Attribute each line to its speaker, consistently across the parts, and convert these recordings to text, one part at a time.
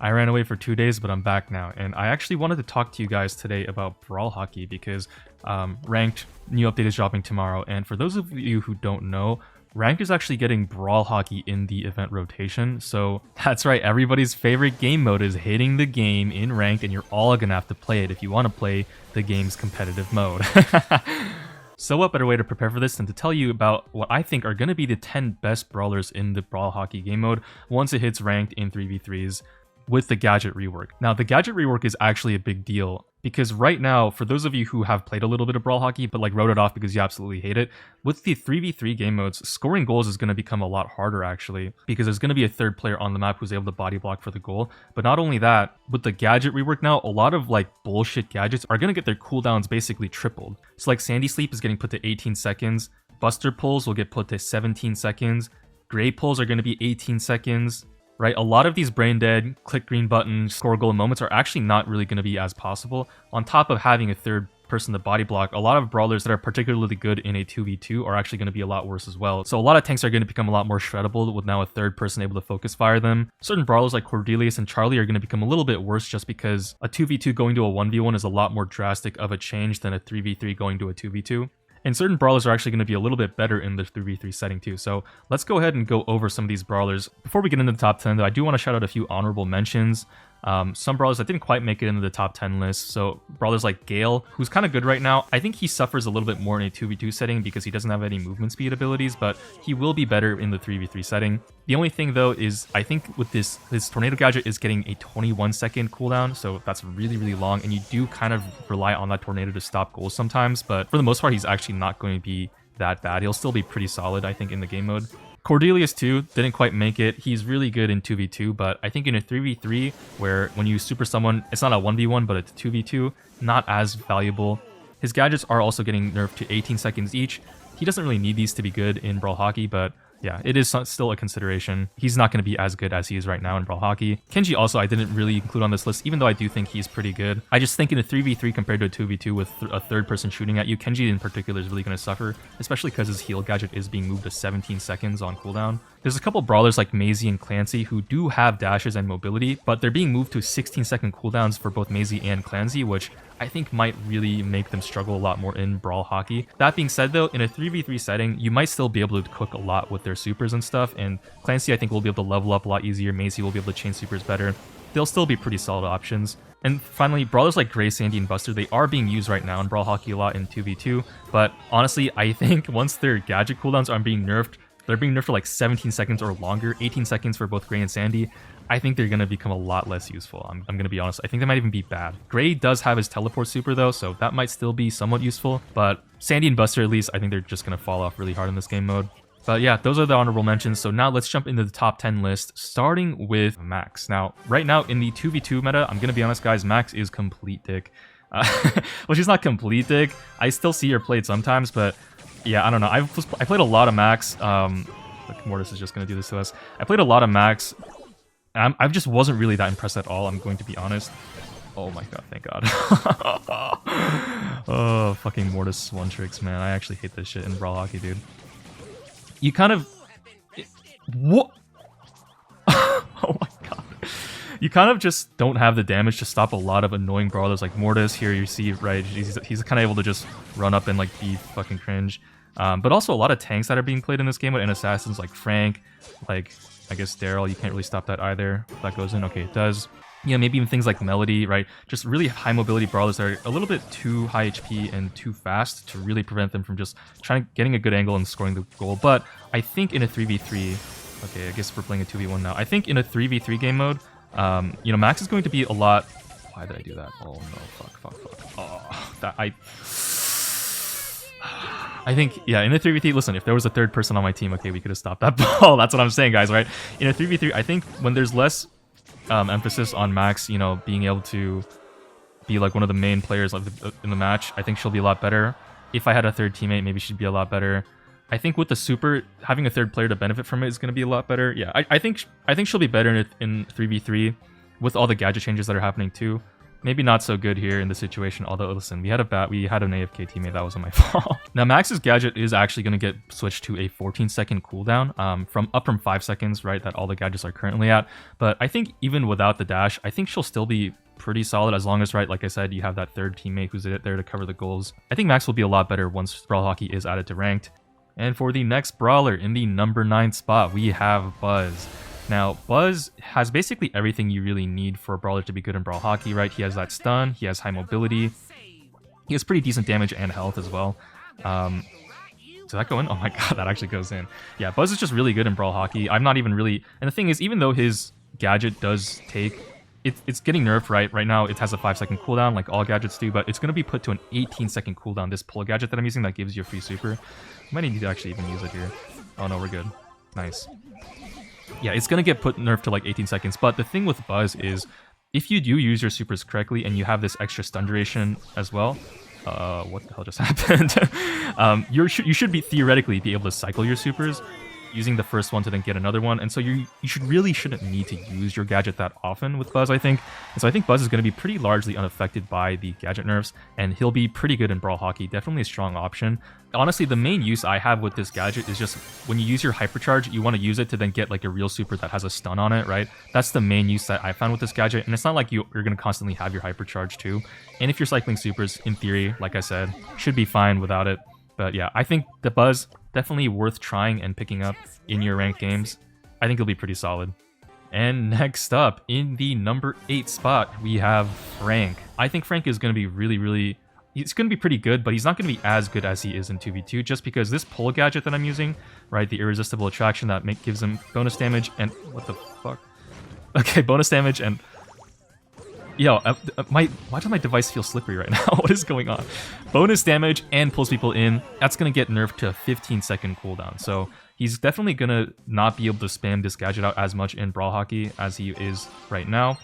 Speaker 1: I ran away for 2 days, but I'm back now, and I actually wanted to talk to you guys today about Brawl Hockey because Ranked new update is dropping tomorrow, and for those of you who don't know, Ranked is actually getting Brawl Hockey in the event rotation, so that's right, everybody's favorite game mode is hitting the game in Ranked, and you're all gonna have to play it if you want to play the game's competitive mode. So what better way to prepare for this than to tell you about what I think are going to be the 10 best brawlers in the Brawl Hockey game mode once it hits Ranked in 3v3s with the gadget rework. Now, the gadget rework is actually a big deal because right now, for those of you who have played a little bit of Brawl Hockey but like wrote it off because you absolutely hate it, with the 3v3 game modes, scoring goals is going to become a lot harder actually because there's going to be a third player on the map who's able to body block for the goal. But not only that, with the gadget rework now, a lot of like bullshit gadgets are going to get their cooldowns basically tripled. So like Sandy Sleep is getting put to 18 seconds, Buster Pulls will get put to 17 seconds, Gray Pulls are going to be 18 seconds, right? A lot of these brain dead, click green button, score goal moments are actually not really going to be as possible. On top of having a third person to body block, a lot of brawlers that are particularly good in a 2v2 are actually going to be a lot worse as well. So a lot of tanks are going to become a lot more shreddable with now a third person able to focus fire them. Certain brawlers like Cordelius and Charlie are going to become a little bit worse just because a 2v2 going to a 1v1 is a lot more drastic of a change than a 3v3 going to a 2v2. And certain brawlers are actually going to be a little bit better in the 3v3 setting too. So let's go ahead and go over some of these brawlers. Before we get into the top 10 though, I do want to shout out a few honorable mentions. Some brawlers that didn't quite make it into the top 10 list. So brawlers like Gale, who's kind of good right now. I think he suffers a little bit more in a 2v2 setting because he doesn't have any movement speed abilities, but he will be better in the 3v3 setting. The only thing though is I think with this tornado gadget is getting a 21-second cooldown, so that's really, really long, and you do kind of rely on that tornado to stop goals sometimes, but for the most part, he's actually not going to be that bad. He'll still be pretty solid, I think, in the game mode. Cordelius too didn't quite make it. He's really good in 2v2, but I think in a 3v3 where when you super someone, it's not a 1v1 but it's a 2v2, not as valuable. His gadgets are also getting nerfed to 18 seconds each. He doesn't really need these to be good in Brawl Hockey, but yeah, it is still a consideration. He's not going to be as good as he is right now in Brawl Hockey. Kenji also I didn't really include on this list, even though I do think he's pretty good. I just think in a 3v3 compared to a 2v2 with a third person shooting at you, Kenji in particular is really going to suffer, especially because his heal gadget is being moved to 17 seconds on cooldown. There's a couple brawlers like Maisie and Clancy who do have dashes and mobility, but they're being moved to 16-second cooldowns for both Maisie and Clancy, which I think might really make them struggle a lot more in Brawl Hockey. That being said though, in a 3v3 setting, you might still be able to cook a lot with their supers and stuff, and Clancy I think will be able to level up a lot easier, Maisie will be able to chain supers better. They'll still be pretty solid options. And finally, brawlers like Gray, Sandy, and Buster, they are being used right now in Brawl Hockey a lot in 2v2, but honestly, I think once their gadget cooldowns are being nerfed, they're being nerfed for like 17 seconds or longer, 18 seconds for both Gray and Sandy. I think they're going to become a lot less useful. I'm going to be honest. I think they might even be bad. Gray does have his teleport super though, so that might still be somewhat useful. But Sandy and Buster, at least, I think they're just going to fall off really hard in this game mode. But yeah, those are the honorable mentions. So now let's jump into the top 10 list, starting with Max. Now, right now in the 2v2 meta, I'm going to be honest, guys, Max is complete dick. Well, she's not complete dick. I still see her played sometimes, but yeah, I don't know. I played a lot of Max. Like Mortis is just going to do this to us. I played a lot of Max. I just wasn't really that impressed at all, I'm going to be honest. Oh my god, thank god. Oh, fucking Mortis one tricks, man. I actually hate this shit in Brawl Hockey, dude. You kind of... What? Oh my god. You kind of just don't have the damage to stop a lot of annoying brawlers like Mortis. Here you see, right, he's kind of able to just run up and like be fucking cringe. But also a lot of tanks that are being played in this game and assassins like Frank, like I guess Daryl, you can't really stop that either. If that goes in, okay, it does. You know, maybe even things like Melody, right? Just really high mobility brawlers that are a little bit too high HP and too fast to really prevent them from just getting a good angle and scoring the goal. But I think in a 3v3, okay, I guess we're playing a 2v1 now. I think in a 3v3 game mode, you know, Max is going to be a lot... Why did I do that? Oh no, fuck. Oh, that I think, yeah, in a 3v3, listen, if there was a third person on my team, okay, we could have stopped that ball. That's what I'm saying, guys, right? In a 3v3, I think when there's less emphasis on Max, you know, being able to be like one of the main players in the match, I think she'll be a lot better. If I had a third teammate, maybe she'd be a lot better. I think with the super, having a third player to benefit from it is going to be a lot better. Yeah, I think she'll be better in 3v3 with all the gadget changes that are happening too. Maybe not so good here in the situation, although listen, we had an AFK teammate, that wasn't my fault. Now Max's gadget is actually going to get switched to a 14-second cooldown, from 5 seconds, right, that all the gadgets are currently at. But I think even without the dash, I think she'll still be pretty solid as long as, right, like I said, you have that third teammate who's there to cover the goals. I think Max will be a lot better once Brawl Hockey is added to Ranked. And for the next brawler, in the number 9 spot, we have Buzz. Now, Buzz has basically everything you really need for a brawler to be good in Brawl Hockey, right? He has that stun, he has high mobility, he has pretty decent damage and health as well. Did that go in? Oh my god, that actually goes in. Yeah, Buzz is just really good in Brawl Hockey. I'm not even really... And the thing is, even though his gadget does take... It's getting nerfed, right? Right now, it has a 5-second cooldown, like all gadgets do, but it's going to be put to an 18-second cooldown, this pull gadget that I'm using that gives you a free super. I might need to actually even use it here. Oh no, we're good. Nice. Yeah, it's going to get put nerfed to like 18 seconds, but the thing with Buzz is, if you do use your supers correctly and you have this extra stun duration as well, what the hell just happened? You should theoretically be able to cycle your supers, using the first one to then get another one, and so you shouldn't need to use your gadget that often with Buzz, I think. And so I think Buzz is going to be pretty largely unaffected by the gadget nerfs, and he'll be pretty good in Brawl Hockey, definitely a strong option. Honestly, the main use I have with this gadget is just when you use your hypercharge, you want to use it to then get like a real super that has a stun on it, right? That's the main use that I found with this gadget, and it's not like you're going to constantly have your hypercharge too. And if you're cycling supers, in theory, like I said, should be fine without it. But yeah, I think the Buzz, definitely worth trying and picking up in your ranked games. I think it'll be pretty solid. And next up, in the number 8 spot, we have Frank. I think Frank is going to be he's going to be pretty good, but he's not going to be as good as he is in 2v2, just because this pull gadget that I'm using, right, the irresistible attraction that gives him bonus damage and... What the fuck? Okay, bonus damage and... Yo, why does my device feel slippery right now? What is going on? Bonus damage and pulls people in. That's going to get nerfed to a 15-second cooldown. So he's definitely going to not be able to spam this gadget out as much in Brawl Hockey as he is right now.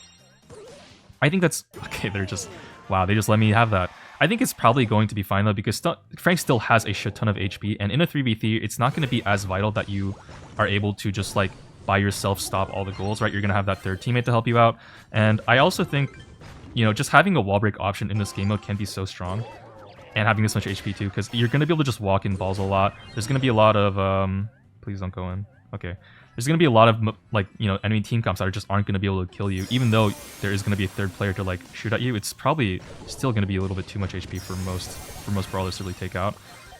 Speaker 1: I think that's... Okay, they're just... Wow, they just let me have that. I think it's probably going to be fine though, because Frank still has a shit ton of HP, and in a 3v3, it's not going to be as vital that you are able to just like by yourself stop all the goals, right? You're going to have that third teammate to help you out. And I also think, you know, just having a wall break option in this game mode can be so strong, and having this much HP too, because you're going to be able to just walk in balls a lot. There's going to be a lot of please don't go in. Okay, there's going to be a lot of like, you know, enemy team comps that just aren't going to be able to kill you, even though there is going to be a third player to like shoot at you. It's probably still going to be a little bit too much HP for most brawlers to really take out.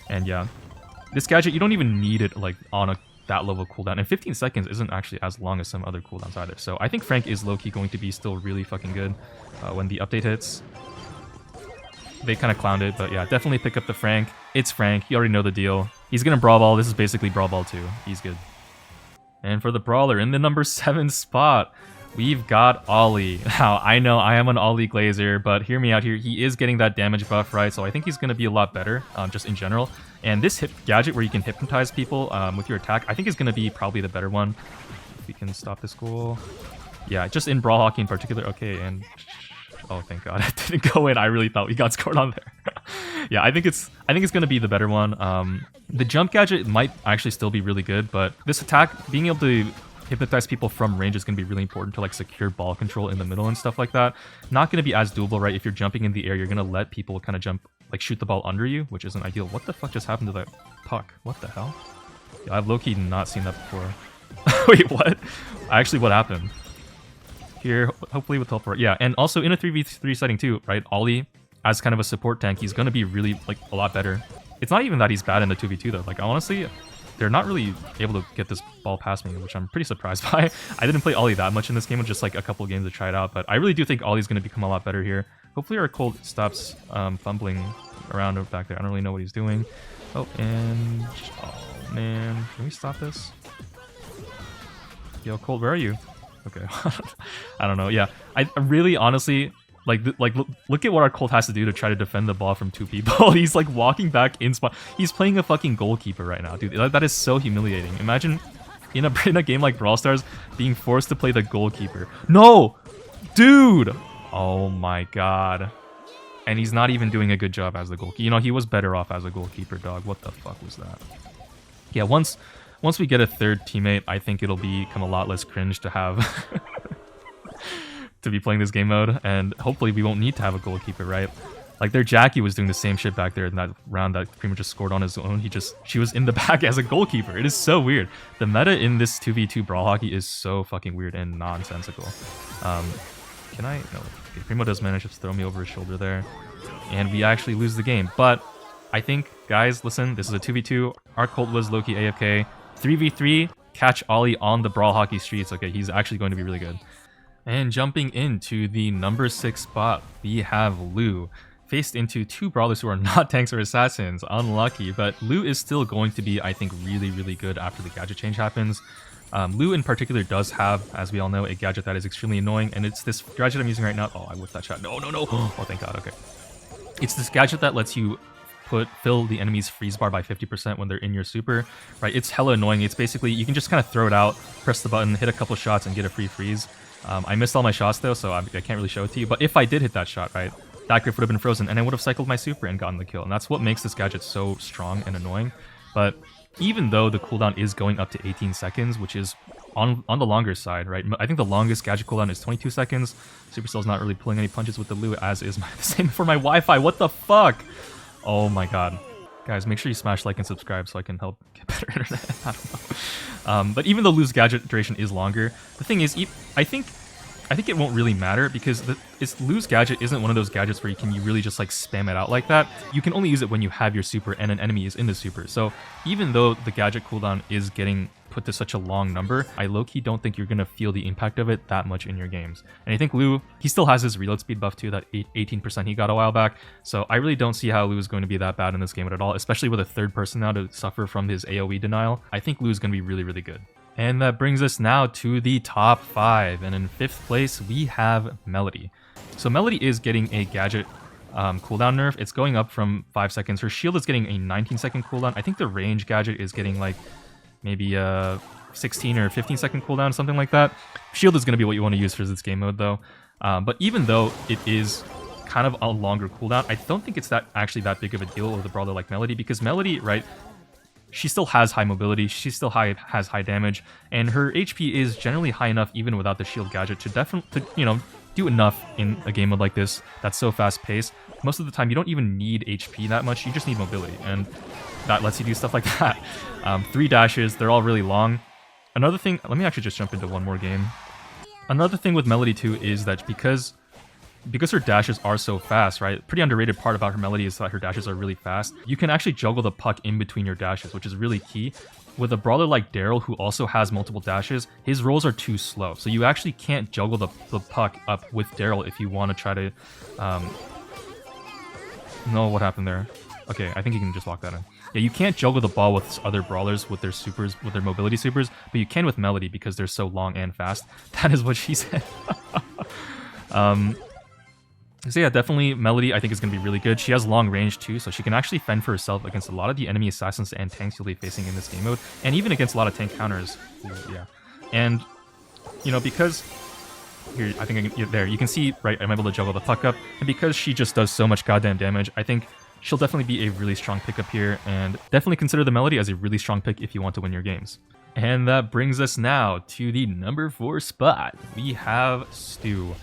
Speaker 1: And yeah, this gadget, you don't even need it like on that level cooldown, and 15 seconds isn't actually as long as some other cooldowns either. So I think Frank is low-key going to be still really fucking good when the update hits. They kind of clowned it, but yeah, definitely pick up the Frank. It's Frank, you already know the deal. He's gonna Brawl Ball. This is basically Brawl Ball 2. He's good. And for the brawler, in the number 7 spot, we've got Ollie. Now, I know I am an Ollie Glazer, but hear me out here. He is getting that damage buff, right? So I think he's going to be a lot better, just in general. And this hip gadget where you can hypnotize people with your attack, I think is going to be probably the better one. If we can stop this goal. Yeah, just in Brawl Hockey in particular. Okay, and... Oh, thank God. It didn't go in. I really thought we got scored on there. Yeah, I think it's going to be the better one. The jump gadget might actually still be really good, but this attack, being able to hypnotize people from range is going to be really important to like secure ball control in the middle and stuff like that. Not going to be as doable, right? If you're jumping in the air, you're going to let people kind of jump, like shoot the ball under you, which isn't ideal. What the fuck just happened to that puck? What the hell? Yeah, I've low-key not seen that before. Wait, what? Actually, what happened? Here, hopefully with teleport. Yeah, and also in a 3v3 setting too, right? Ollie, as kind of a support tank, he's going to be really, like, a lot better. It's not even that he's bad in the 2v2 though. Like, honestly, they're not really able to get this ball past me, which I'm pretty surprised by. I didn't play Ollie that much in this game, with just like a couple games to try it out, but I really do think Ollie's going to become a lot better here. Hopefully our Colt stops fumbling around back there. I don't really know what he's doing. Oh, and... Oh, man. Can we stop this? Yo, Colt, where are you? Okay. I don't know. Yeah, I really, honestly... look at what our Colt has to do to try to defend the ball from two people. He's like walking back in spot. He's playing a fucking goalkeeper right now, dude. That is so humiliating. Imagine in a game like Brawl Stars being forced to play the goalkeeper. No, dude. Oh my god. And he's not even doing a good job as the goalkeeper. You know, he was better off as a goalkeeper, dog. What the fuck was that? Yeah, once we get a third teammate, I think it'll become a lot less cringe to have to be playing this game mode, and hopefully we won't need to have a goalkeeper, right? Like their Jackie was doing the same shit back there in that round that Primo just scored on his own. She was in the back as a goalkeeper. It is so weird. The meta in this 2v2 brawl hockey is so fucking weird and nonsensical. Can I? No. Okay, Primo does manage to throw me over his shoulder there, and we actually lose the game. But I think, guys, listen, this is a 2v2. Our Colt was low-key AFK. 3v3, catch Ollie on the brawl hockey streets. Okay, he's actually going to be really good. And jumping into the number 6 spot, we have Lou. Faced into 2 brawlers who are not tanks or assassins. Unlucky, but Lou is still going to be, I think, really, really good after the gadget change happens. Lou in particular does have, as we all know, a gadget that is extremely annoying, and it's this gadget I'm using right now. Oh, I whiffed that shot. No, no, no. Oh, thank God. Okay. It's this gadget that lets you fill the enemy's freeze bar by 50% when they're in your super, right? It's hella annoying. It's basically, you can just kind of throw it out, press the button, hit a couple shots, and get a free freeze. I missed all my shots though, so I can't really show it to you. But if I did hit that shot, right, that grip would have been frozen, and I would have cycled my super and gotten the kill. And that's what makes this gadget so strong and annoying. But even though the cooldown is going up to 18 seconds, which is on the longer side, right? I think the longest gadget cooldown is 22 seconds. Supercell's not really pulling any punches with the Lou, as is the same for my Wi-Fi. What the fuck? Oh my God. Guys, make sure you smash like and subscribe so I can help get better internet. I don't know. But even though Lou's gadget duration is longer, the thing is, I think it won't really matter because Lou's gadget isn't one of those gadgets where you really just like spam it out like that. You can only use it when you have your super and an enemy is in the super. So even though the gadget cooldown is getting put to such a long number, I low-key don't think you're going to feel the impact of it that much in your games. And I think Lou, he still has his reload speed buff too, that 18% he got a while back. So I really don't see how Lou is going to be that bad in this game at all, especially with a third person now to suffer from his AoE denial. I think Lou is going to be really, really good. And that brings us now to the top 5. And in 5th place, we have Melody. So Melody is getting a gadget cooldown nerf. It's going up from 5 seconds. Her shield is getting a 19-second cooldown. I think the range gadget is getting like maybe a 16 or 15-second cooldown, something like that. Shield is going to be what you want to use for this game mode, though. But even though it is kind of a longer cooldown, I don't think it's actually that big of a deal with a brawler like Melody, because Melody, right, she still has high mobility, she still has high damage, and her HP is generally high enough even without the shield gadget to definitely, do enough in a game mode like this that's so fast-paced. Most of the time, you don't even need HP that much, you just need mobility, and that lets you do stuff like that. 3 dashes, they're all really long. Another thing, let me actually just jump into one more game. Another thing with Melody too is that because her dashes are so fast, right? Pretty underrated part about her Melody is that her dashes are really fast. You can actually juggle the puck in between your dashes, which is really key. With a brawler like Daryl, who also has multiple dashes, his rolls are too slow. So you actually can't juggle the puck up with Daryl if you want to try to... No, what happened there? Okay, I think you can just lock that in. Yeah, you can't juggle the ball with other brawlers with their supers, with their mobility supers, but you can with Melody because they're so long and fast. That is what she said. So yeah, definitely Melody I think is going to be really good. She has long range too, so she can actually fend for herself against a lot of the enemy assassins and tanks you'll be facing in this game mode, and even against a lot of tank counters. Yeah, and because here I think there you can see, right, I'm able to juggle the puck up, and because she just does so much goddamn damage, I think she'll definitely be a really strong pickup here, and definitely consider the Melody as a really strong pick if you want to win your games. And that brings us now to the number 4 spot. We have Stu.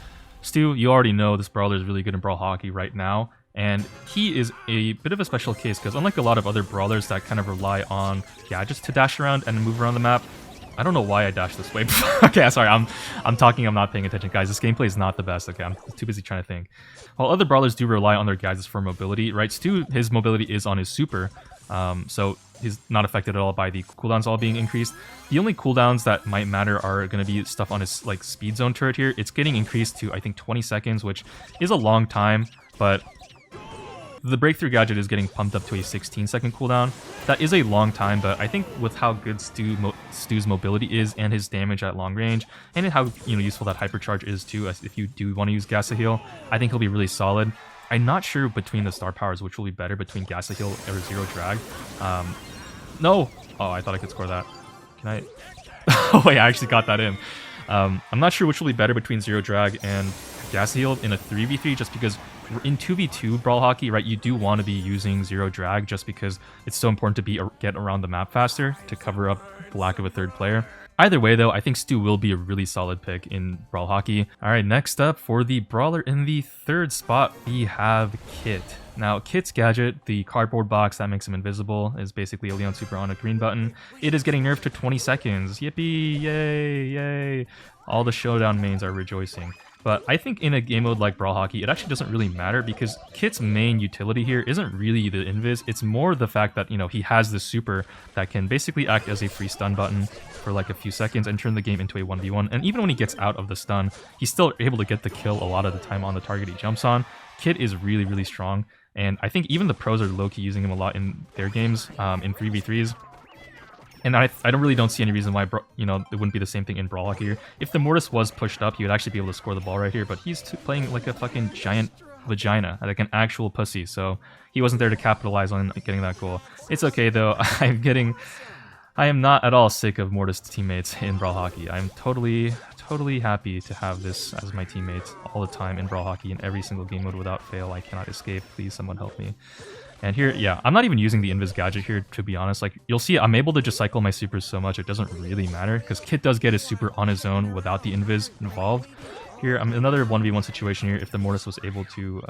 Speaker 1: Stu, you already know this brawler is really good in brawl hockey right now, and he is a bit of a special case because unlike a lot of other brawlers that kind of rely on gadgets to dash around and move around the map, I don't know why I dashed this way. Okay, sorry, I'm talking, I'm not paying attention, guys. This gameplay is not the best. Okay, I'm too busy trying to think. While other brawlers do rely on their gadgets for mobility, right? Stu, his mobility is on his super, so he's not affected at all by the cooldowns all being increased. The only cooldowns that might matter are going to be stuff on his like speed zone turret here. It's getting increased to I think 20 seconds, which is a long time, but the breakthrough gadget is getting pumped up to a 16-second cooldown. That is a long time, but I think with how good Stu's mobility is and his damage at long range, and how useful that hypercharge is too, as if you do want to use Gas Heal, I think he'll be really solid. I'm not sure between the star powers which will be better between Gas Heal or Zero Drag. No! Oh, I thought I could score that. Can I? Oh wait, I actually got that in. I'm not sure which will be better between Zero Drag and Gas Heal in a 3v3, just because in 2v2 brawl hockey, right, you do want to be using Zero Drag just because it's so important to get around the map faster to cover up the lack of a third player. Either way, though, I think Stu will be a really solid pick in Brawl Hockey. All right, next up for the Brawler in the 3rd spot, we have Kit. Now, Kit's gadget, the cardboard box that makes him invisible, is basically a Leon Super on a green button. It is getting nerfed to 20 seconds. Yippee! Yay! Yay! All the Showdown mains are rejoicing. But I think in a game mode like Brawl Hockey, it actually doesn't really matter because Kit's main utility here isn't really the invis. It's more the fact that, you know, he has this super that can basically act as a free stun button for like a few seconds and turn the game into a 1v1. And even when he gets out of the stun, he's still able to get the kill a lot of the time on the target he jumps on. Kit is really, really strong. And I think even the pros are low-key using him a lot in their games, in 3v3s. And I really don't see any reason why, you know, it wouldn't be the same thing in Brawl Hockey here. If the Mortis was pushed up, he would actually be able to score the ball right here, but he's playing like a fucking giant vagina, like an actual pussy, so he wasn't there to capitalize on getting that goal. It's okay, though. I am not at all sick of Mortis teammates in Brawl Hockey. I'm totally happy to have this as my teammates all the time in Brawl Hockey in every single game mode without fail. I cannot escape. Please, someone help me. And here, yeah, I'm not even using the invis gadget here, to be honest. Like, you'll see I'm able to just cycle my supers so much, it doesn't really matter, because Kit does get his super on his own without the invis involved. Here, another 1v1 situation here. If the Mortis was able to,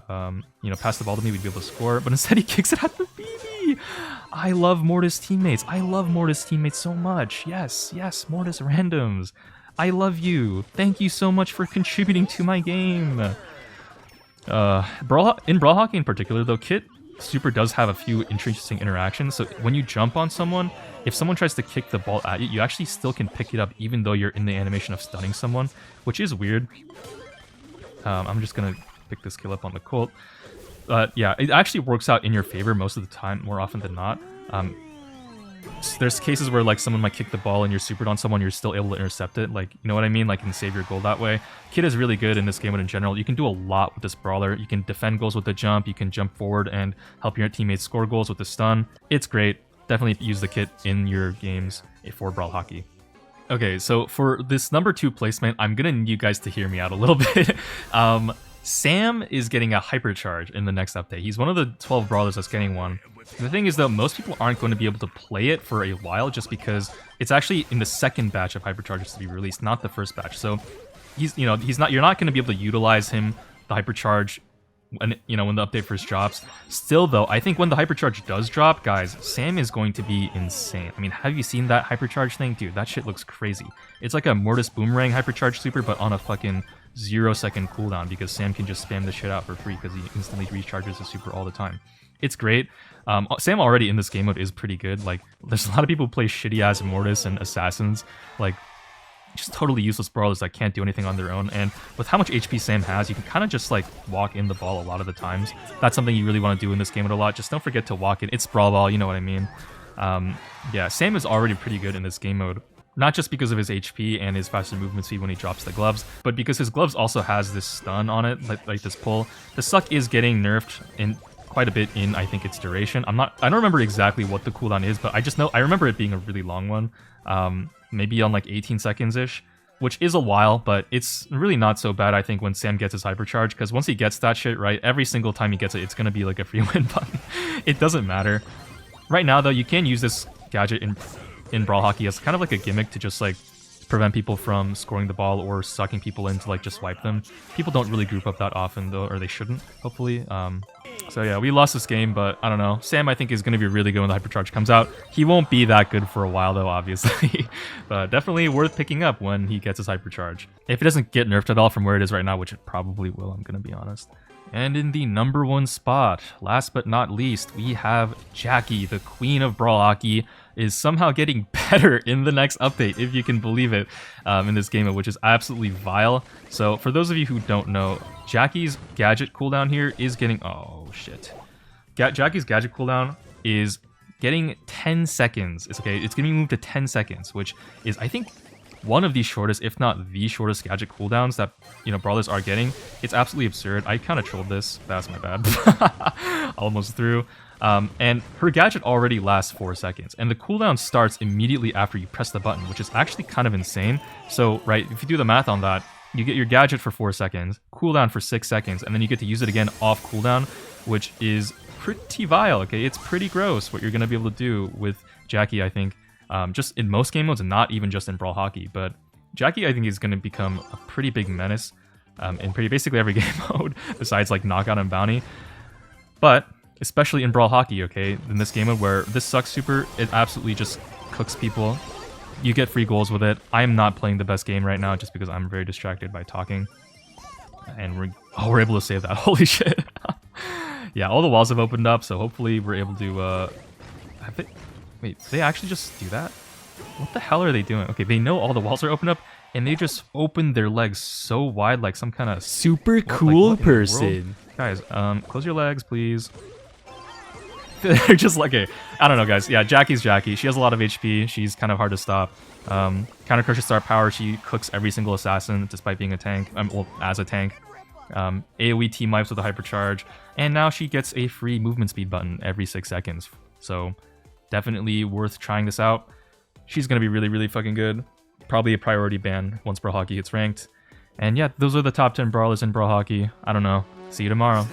Speaker 1: you know, pass the ball to me, we'd be able to score. But instead, he kicks it at the BB. I love Mortis teammates. I love Mortis teammates so much. Yes, yes, Mortis randoms. I love you. Thank you so much for contributing to my game. In Brawl Hockey in particular, though, Kit super does have a few interesting interactions. So when you jump on someone, if someone tries to kick the ball at you, you actually still can pick it up even though you're in the animation of stunning someone, which is weird. I'm just gonna pick this kill up on the Colt. But yeah, it actually works out in your favor most of the time, more often than not. There's cases where like someone might kick the ball and you're supered on someone, you're still able to intercept it. Like, you know what I mean? Like, you can save your goal that way. Kit is really good in this game mode in general. You can do a lot with this brawler. You can defend goals with the jump. You can jump forward and help your teammates score goals with the stun. It's great. Definitely use the Kit in your games for Brawl Hockey. Okay, so for this number 2 placement, I'm gonna need you guys to hear me out a little bit. Sam is getting a hypercharge in the next update. He's one of the 12 brawlers that's getting one. The thing is, though, most people aren't going to be able to play it for a while just because it's actually in the second batch of hypercharges to be released, not the first batch. So you're not going to be able to utilize him, the hypercharge, when the update first drops. Still, though, I think when the hypercharge does drop, guys, Sam is going to be insane. I mean, have you seen that hypercharge thing? Dude, that shit looks crazy. It's like a Mortis Boomerang hypercharge super, but on a fucking 0-second cooldown because Sam can just spam the shit out for free because he instantly recharges the super all the time. It's great. Sam already in this game mode is pretty good. Like, there's a lot of people who play shitty-ass Mortis and Assassins, like, just totally useless brawlers that can't do anything on their own. And with how much HP Sam has, you can kind of just, like, walk in the ball a lot of the times. That's something you really want to do in this game mode a lot. Just don't forget to walk in. It's Brawl Ball, you know what I mean. Yeah, Sam is already pretty good in this game mode. Not just because of his HP and his faster movement speed when he drops the gloves, but because his gloves also has this stun on it, like this pull. The suck is getting nerfed in quite a bit in, I think, its duration. I don't remember exactly what the cooldown is, but I remember it being a really long one. Maybe on like 18 seconds-ish, which is a while, but it's really not so bad, I think, when Sam gets his hypercharge, because once he gets that shit, right, every single time he gets it, it's gonna be like a free win button. It doesn't matter. Right now, though, you can use this gadget in Brawl Hockey as kind of like a gimmick to just like prevent people from scoring the ball or sucking people in to like just wipe them. People don't really group up that often, though, or they shouldn't, hopefully. So yeah, we lost this game, but I don't know. Sam, I think, is going to be really good when the hypercharge comes out. He won't be that good for a while, though, obviously. But definitely worth picking up when he gets his hypercharge. If it doesn't get nerfed at all from where it is right now, which it probably will, I'm going to be honest. And in the number 1 spot, last but not least, we have Jackie, the queen of Brawl Hockey, is somehow getting better in the next update, if you can believe it, in this game, which is absolutely vile. So for those of you who don't know, Jackie's gadget cooldown here is getting... Oh, shit. Jackie's gadget cooldown is getting 10 seconds. It's okay. It's getting moved to 10 seconds, which is, I think, one of the shortest, if not the shortest gadget cooldowns that, brawlers are getting. It's absolutely absurd. I kind of trolled this. That's my bad. Almost through. And her gadget already lasts 4 seconds, and the cooldown starts immediately after you press the button, which is actually kind of insane. So, right, if you do the math on that, you get your gadget for 4 seconds, cooldown for 6 seconds, and then you get to use it again off cooldown, which is pretty vile, okay? It's pretty gross what you're going to be able to do with Jackie, I think. just in most game modes and not even just in Brawl Hockey. But Jackie, I think, is going to become a pretty big menace in basically every game mode besides like Knockout and Bounty. But especially in Brawl Hockey, okay, in this game mode where this sucks super, it absolutely just cooks people. You get free goals with it. I am not playing the best game right now just because I'm very distracted by talking. And we're able to save that. Holy shit. Yeah, all the walls have opened up, so hopefully we're able to... Wait, did they actually just do that? What the hell are they doing? Okay, they know all the walls are open up, and they just opened their legs so wide like some kind of...
Speaker 2: Super cool person.
Speaker 1: Guys, close your legs, please. They're just like, okay, I don't know, guys. Yeah, Jackie's Jackie. She has a lot of HP. She's kind of hard to stop. Counter Crush Star Power, she cooks every single assassin despite being a tank. Well, as a tank. AoE team wipes with a hypercharge. And now she gets a free movement speed button every 6 seconds. So definitely worth trying this out. She's going to be really, really fucking good. Probably a priority ban once Brawl Hockey hits ranked. And yeah, those are the top 10 brawlers in Brawl Hockey. I don't know. See you tomorrow.